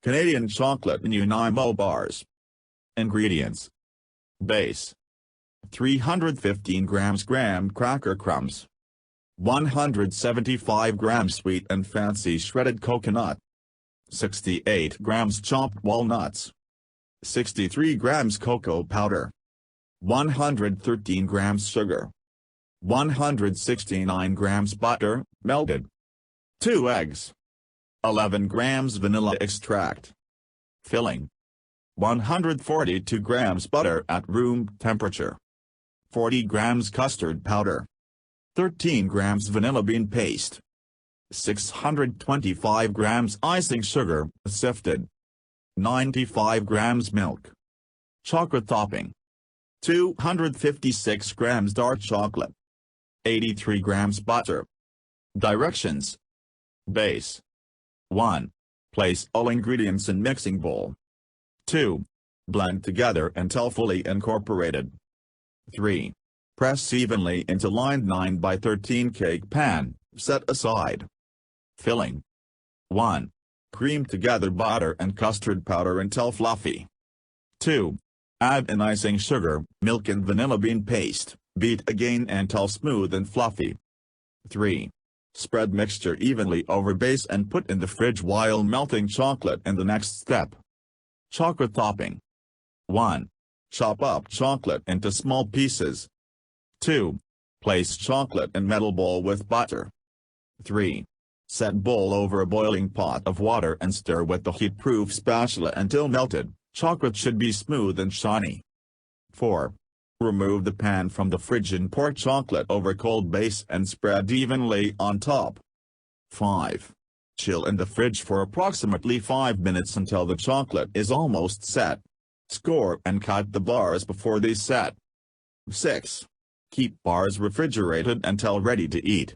Canadian chocolate and Nanaimo bars. Ingredients. Base. 315 grams graham cracker crumbs. 175 grams sweet and fancy shredded coconut. 68 grams chopped walnuts. 63 grams cocoa powder. 113 grams sugar. 169 grams butter, melted. 2 eggs. 11 grams vanilla extract. Filling. 142 grams butter at room temperature. 40 grams custard powder. 13 grams vanilla bean paste. 625 grams icing sugar, sifted. 95 grams milk. Chocolate topping. 256 grams dark chocolate. 83 grams butter. Directions. Base. 1. Place all ingredients in mixing bowl. 2. Blend together until fully incorporated. 3. Press evenly into lined 9 by 13 cake pan, set aside. Filling. 1. Cream together butter and custard powder until fluffy. 2. Add in icing sugar, milk and vanilla bean paste, beat again until smooth and fluffy. 3. Spread mixture evenly over base and put in the fridge while melting chocolate in the next step. Chocolate topping. 1. Chop up chocolate into small pieces. 2. Place chocolate in metal bowl with butter. 3. Set bowl over a boiling pot of water and stir with the heat-proof spatula until melted. Chocolate should be smooth and shiny. 4. Remove the pan from the fridge and pour chocolate over cold base and spread evenly on top. 5. Chill in the fridge for approximately 5 minutes until the chocolate is almost set. Score and cut the bars before they set. 6. Keep bars refrigerated until ready to eat.